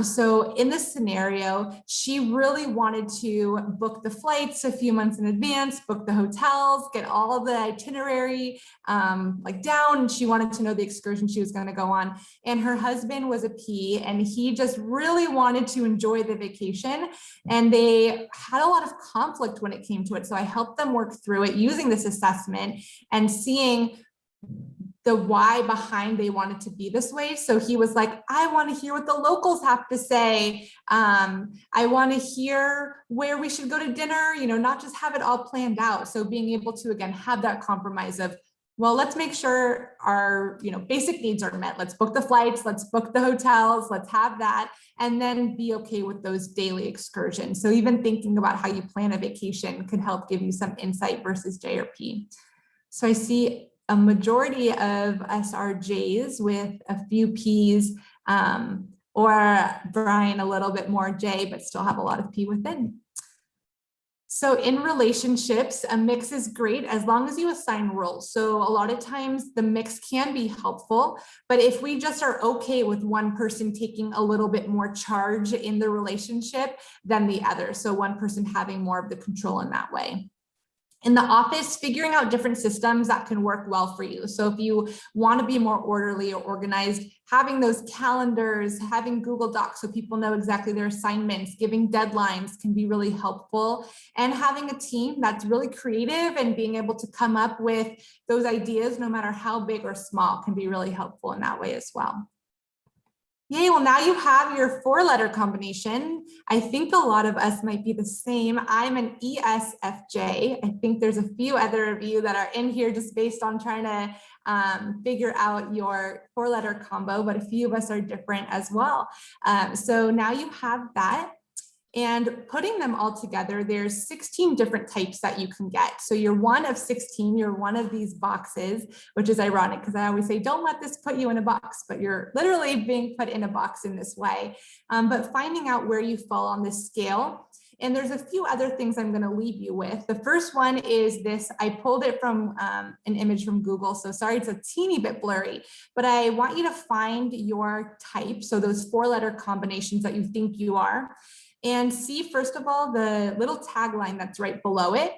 So in this scenario, she really wanted to book the flights a few months in advance, book the hotels, get all the itinerary like down. And she wanted to know the excursion she was going to go on. And her husband was a P, and he just really wanted to enjoy enjoy the vacation, and they had a lot of conflict when it came to it. So I helped them work through it using this assessment and seeing the why behind they wanted to be this way. So he was like, I want to hear what the locals have to say. I want to hear where we should go to dinner, not just have it all planned out. So being able to, again, have that compromise of, well, let's make sure our, basic needs are met. Let's book the flights, let's book the hotels, let's have that, and then be okay with those daily excursions. So even thinking about how you plan a vacation could help give you some insight versus J or P. So I see a majority of us are J's with a few P's, or Brian a little bit more J, but still have a lot of P within. So in relationships, a mix is great as long as you assign roles. So a lot of times the mix can be helpful, but if we just are okay with one person taking a little bit more charge in the relationship than the other, so one person having more of the control in that way. In the office, figuring out different systems that can work well for you. So if you want to be more orderly or organized, having those calendars, having Google Docs so people know exactly their assignments, giving deadlines can be really helpful. And having a team that's really creative and being able to come up with those ideas, no matter how big or small, can be really helpful in that way as well. Yay, well, now you have your 4-letter combination. I think a lot of us might be the same. I'm an ESFJ. I think there's a few other of you that are in here just based on trying to figure out your 4-letter combo, but a few of us are different as well. So now you have that. And putting them all together, there's 16 different types that you can get. So you're one of 16, you're one of these boxes, which is ironic because I always say, don't let this put you in a box, but you're literally being put in a box in this way. But finding out where you fall on this scale. And there's a few other things I'm going to leave you with. The first one is this. I pulled it from an image from Google. So sorry, it's a teeny bit blurry, but I want you to find your type. So those 4-letter combinations that you think you are. And see, first of all, the little tagline that's right below it.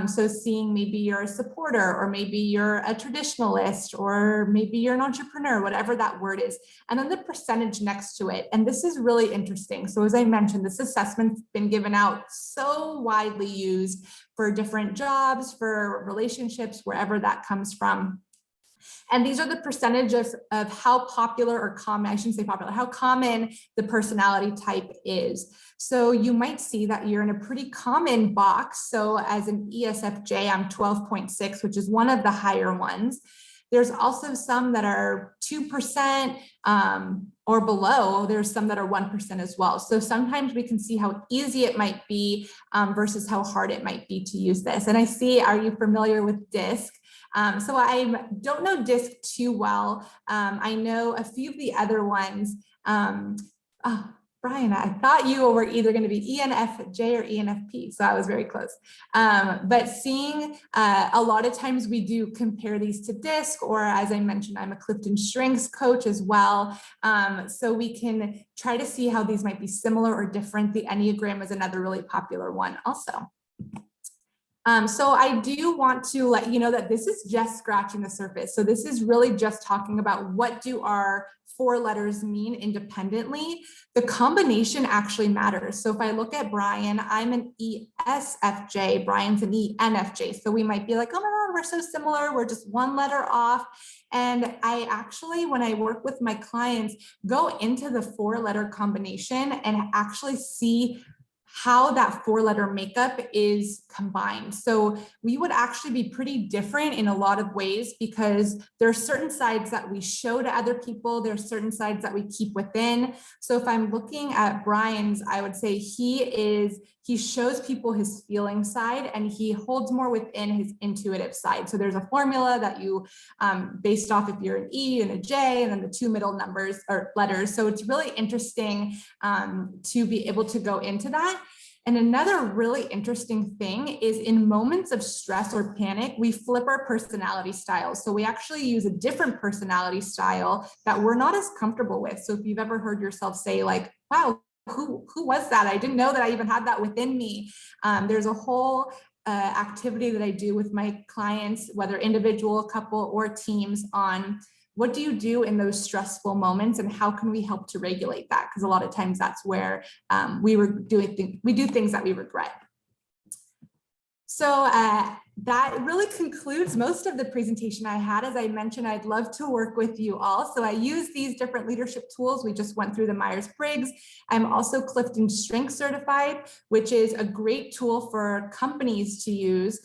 So seeing maybe you're a supporter, or maybe you're a traditionalist, or maybe you're an entrepreneur, whatever that word is, and then the percentage next to it. And this is really interesting. So as I mentioned, this assessment's been given out, so widely used for different jobs, for relationships, wherever that comes from. And these are the percentage of how popular or common, I shouldn't say popular, how common the personality type is. So you might see that you're in a pretty common box. So as an ESFJ, I'm 12.6, which is one of the higher ones. There's also some that are 2% or below. There's some that are 1% as well. So sometimes we can see how easy it might be versus how hard it might be to use this. And I see, are you familiar with DISC? So I don't know DISC too well. I know a few of the other ones. Brian, I thought you were either going to be ENFJ or ENFP, so I was very close. But seeing a lot of times we do compare these to DISC, or as I mentioned, I'm a Clifton Strengths coach as well. So we can try to see how these might be similar or different. The Enneagram is another really popular one also. So I do want to let you know that this is just scratching the surface. So this is really just talking about what do our 4 letters mean independently. The combination actually matters. So if I look at Brian, I'm an ESFJ, Brian's an ENFJ. So we might be like, oh my God, we're so similar. We're just 1 letter off. And I actually, when I work with my clients, go into the 4-letter combination and actually see how that 4-letter makeup is combined. So we would actually be pretty different in a lot of ways because there are certain sides that we show to other people. There are certain sides that we keep within. So if I'm looking at Brian's, I would say he shows people his feeling side and he holds more within his intuitive side. So there's a formula that you, based off if you're an E and a J and then the 2 middle numbers or letters. So it's really interesting to be able to go into that. And another really interesting thing is in moments of stress or panic, we flip our personality styles. So we actually use a different personality style that we're not as comfortable with. So if you've ever heard yourself say like, wow, who was that? I didn't know that I even had that within me. There's a whole activity that I do with my clients, whether individual, couple, or teams, on what do you do in those stressful moments, and how can we help to regulate that? Because a lot of times that's where we do things that we regret. So that really concludes most of the presentation I had. As I mentioned, I'd love to work with you all. So I use these different leadership tools. We just went through the Myers Briggs. I'm also Clifton Strength certified, which is a great tool for companies to use.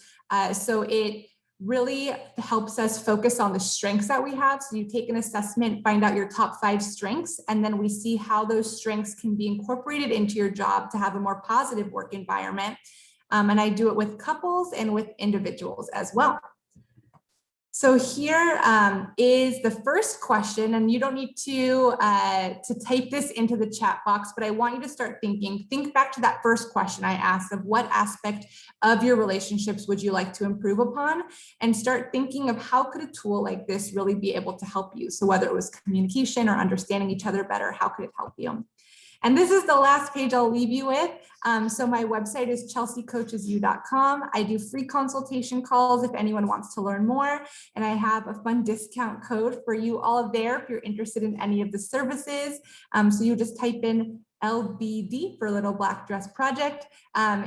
So it really helps us focus on the strengths that we have. So you take an assessment, find out your top 5 strengths, and then we see how those strengths can be incorporated into your job to have a more positive work environment. And I do it with couples and with individuals as well. So here is the first question, and you don't need to type this into the chat box, but I want you to start thinking. Think back to that first question I asked of what aspect of your relationships would you like to improve upon, and start thinking of how could a tool like this really be able to help you. So whether it was communication or understanding each other better, how could it help you? And this is the last page I'll leave you with. So my website is chelseacoachesyou.com. I do free consultation calls if anyone wants to learn more. And I have a fun discount code for you all there if you're interested in any of the services. So you just type in LBD for Little Black Dress Project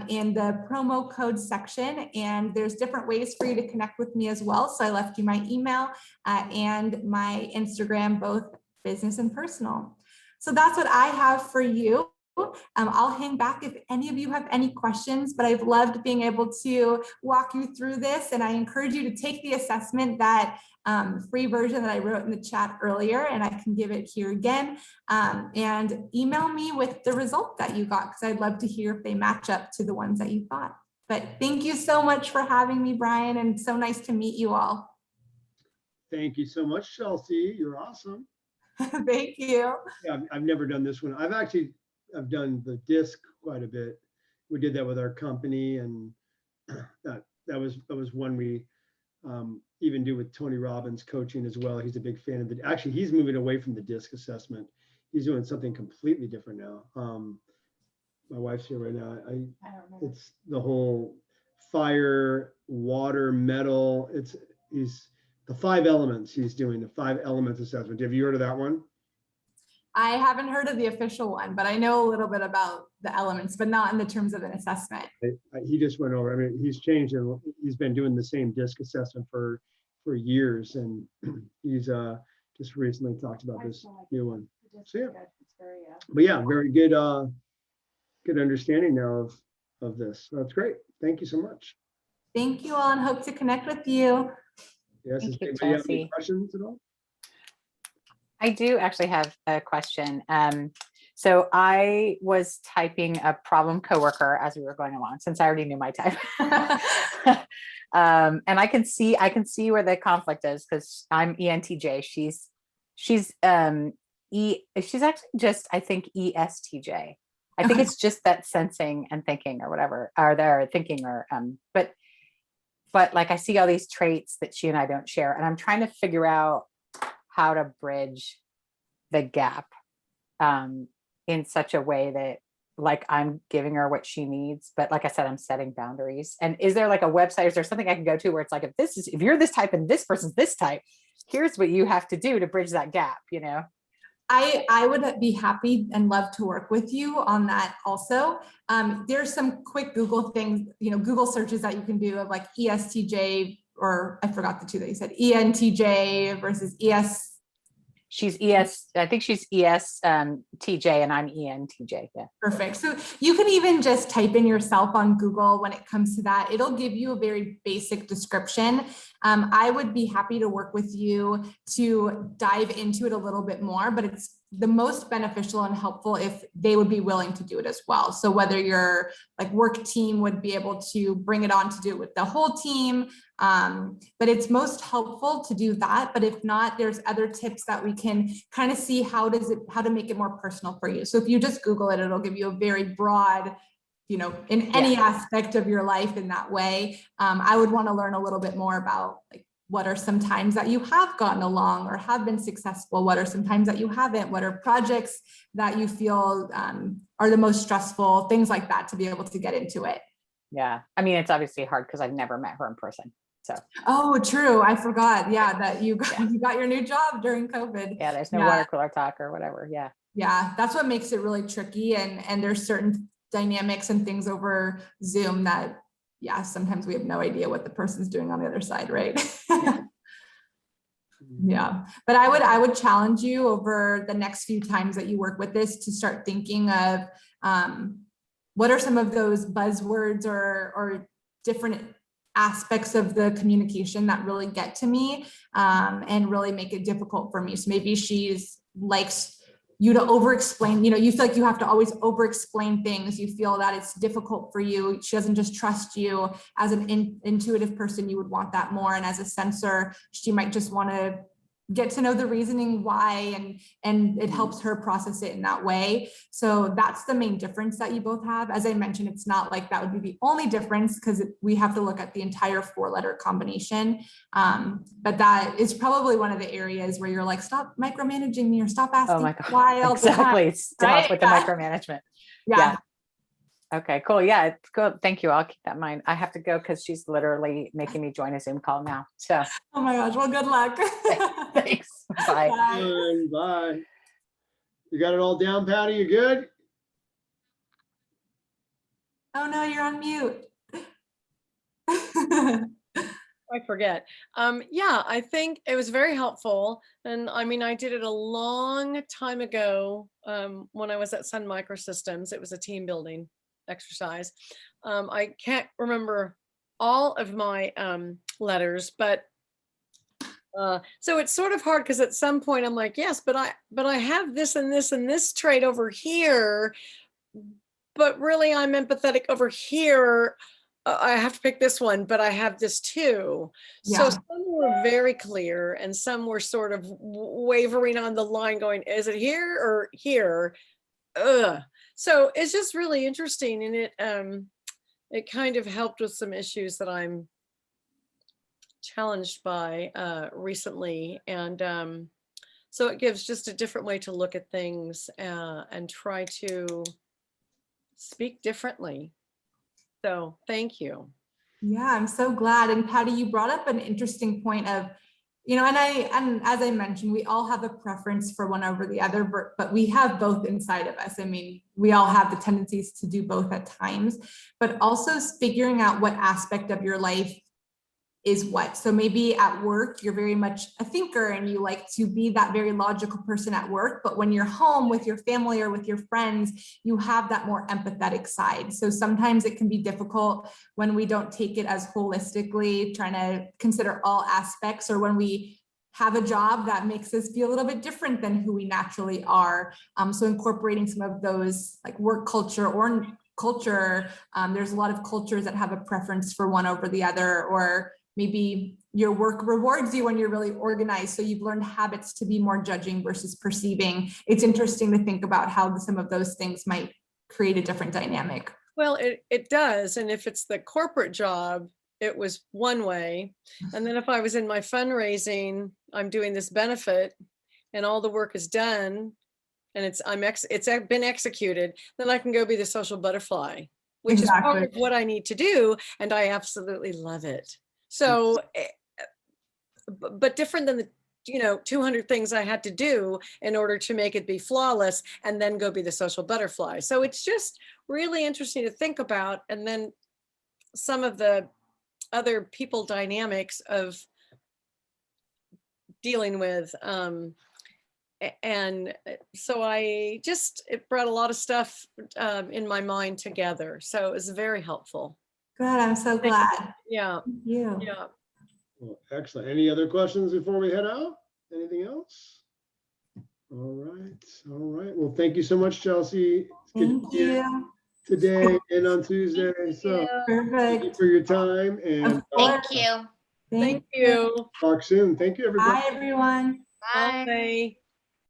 in the promo code section. And there's different ways for you to connect with me as well. So I left you my email and my Instagram, both business and personal. So that's what I have for you. I'll hang back if any of you have any questions, but I've loved being able to walk you through this. And I encourage you to take the assessment, that free version that I wrote in the chat earlier, and I can give it here again, and email me with the result that you got, because I'd love to hear if they match up to the ones that you thought. But thank you so much for having me, Brian, and so nice to meet you all. Thank you so much, Chelsea. You're awesome. Thank you. Yeah, I've never done this one. I've done the disc quite a bit. We did that with our company, and that was one we even do with Tony Robbins coaching as well. He's a big fan of it. Actually, he's moving away from the disc assessment. He's doing something completely different now. My wife's here right now. It's the whole fire, water, metal. He's the 5 elements. He's doing the 5 elements assessment. Have you heard of that one? I haven't heard of the official one, but I know a little bit about the elements, but not in the terms of an assessment. He just went over. I mean, he's changed, and he's been doing the same disc assessment for years, and he's just recently talked about this new one. So yeah, but yeah, very good good understanding now of this. So that's great. Thank you so much. Thank you all, and hope to connect with you. Yes, Thank you, anybody have any Chelsea. questions at all? I do actually have a question. So I was typing a problem coworker as we were going along, since I already knew my type. And I can see where the conflict is, because I'm ENTJ. She's actually just, I think, ESTJ. I think it's just that sensing and thinking or whatever, or they're thinking, or but like I see all these traits that she and I don't share, and I'm trying to figure out how to bridge the gap in such a way that, like, I'm giving her what she needs, but like I said, I'm setting boundaries. And is there like a website, is there something I can go to where it's like, if you're this type and this person's this type, here's what you have to do to bridge that gap, you know? I would be happy and love to work with you on that also. There's some quick Google things, Google searches that you can do of like ESTJ, or I forgot the 2 that you said, ENTJ versus ES. She's ES, I think she's ESTJ and I'm ENTJ. Yeah. Perfect. So you can even just type in yourself on Google when it comes to that. It'll give you a very basic description. I would be happy to work with you to dive into it a little bit more, but it's the most beneficial and helpful if they would be willing to do it as well. So whether your like work team would be able to bring it on to do it with the whole team, but it's most helpful to do that. But if not, there's other tips that we can kind of see how to make it more personal for you. So if you just Google it, it'll give you a very broad, in any aspect of your life in that way. I would want to learn a little bit more about like, what are some times that you have gotten along or have been successful? What are some times that you haven't? What are projects that you feel are the most stressful? Things like that, to be able to get into it. Yeah. I mean, it's obviously hard because I've never met her in person. So, Oh, true. I forgot. Yeah, that you got your new job during COVID. yeah, there's no water cooler talk or whatever. Yeah. Yeah, that's what makes it really tricky. And there's certain dynamics and things over Zoom that, yeah, sometimes we have no idea what the person's doing on the other side, right? Yeah, but I would challenge you over the next few times that you work with this to start thinking of what are some of those buzzwords or different aspects of the communication that really get to me and really make it difficult for me. So maybe she's likes you to over-explain, you feel like you have to always over-explain things. You feel that it's difficult for you. She doesn't just trust you. As an intuitive person, you would want that more. And as a sensor, she might just want to get to know the reasoning why, and it helps her process it in that way. So that's the main difference that you both have. As I mentioned, it's not like that would be the only difference because we have to look at the entire 4-letter combination. But that is probably one of the areas where you're like, stop micromanaging me or stop asking Oh my God. why all the time. Exactly. Stop with the micromanagement. Yeah. Okay, cool. Yeah, it's good. Thank you. I'll keep that in mind. I have to go because she's literally making me join a Zoom call now. So Oh my gosh. Well, good luck. thanks. Bye. Bye. Bye. You got it all down, Patty? You good? Oh no, you're on mute. I forget. Yeah, I think it was very helpful. And I mean, I did it a long time ago when I was at Sun Microsystems. It was a team building exercise. I can't remember all of my letters, but so it's sort of hard because at some point I'm like, yes, but I have this and this and this trait over here, but really I'm empathetic over here. I have to pick this one, but I have this too. So Yeah. some were very clear and some were sort of wavering on the line going, is it here or here? So it's just really interesting. And it kind of helped with some issues that I'm challenged by recently. And so it gives just a different way to look at things and try to speak differently. So thank you. Yeah, I'm so glad. And Patty, you brought up an interesting point of, and as I mentioned, we all have a preference for one over the other, but we have both inside of us. I mean, we all have the tendencies to do both at times, but also figuring out what aspect of your life is what. So maybe at work, you're very much a thinker and you like to be that very logical person at work. But when you're home with your family or with your friends, you have that more empathetic side. So sometimes it can be difficult when we don't take it as holistically, trying to consider all aspects, or when we have a job that makes us feel a little bit different than who we naturally are. So incorporating some of those like work culture or culture, there's a lot of cultures that have a preference for one over the other, or maybe your work rewards you when you're really organized. So you've learned habits to be more judging versus perceiving. It's interesting to think about how some of those things might create a different dynamic. Well, it does. And if it's the corporate job, it was one way. And then if I was in my fundraising, I'm doing this benefit and all the work is done and it's been executed, then I can go be the social butterfly, which is part of what I need to do. And I absolutely love it. So, but different than the 200 things I had to do in order to make it be flawless and then go be the social butterfly. So it's just really interesting to think about. And then some of the other people dynamics of dealing with. And so it brought a lot of stuff in my mind together. So it was very helpful. Good, I'm so glad. Yeah. Thank you. Yeah. Well, excellent. Any other questions before we head out? Anything else? All right. All right. Well, thank you so much, Chelsea. It's good Thank to see you. today and on Tuesday. So thank you Perfect. for your time, and Thank you. Thank you. talk soon. Thank you, everybody. Bye, everyone. Bye. Bye.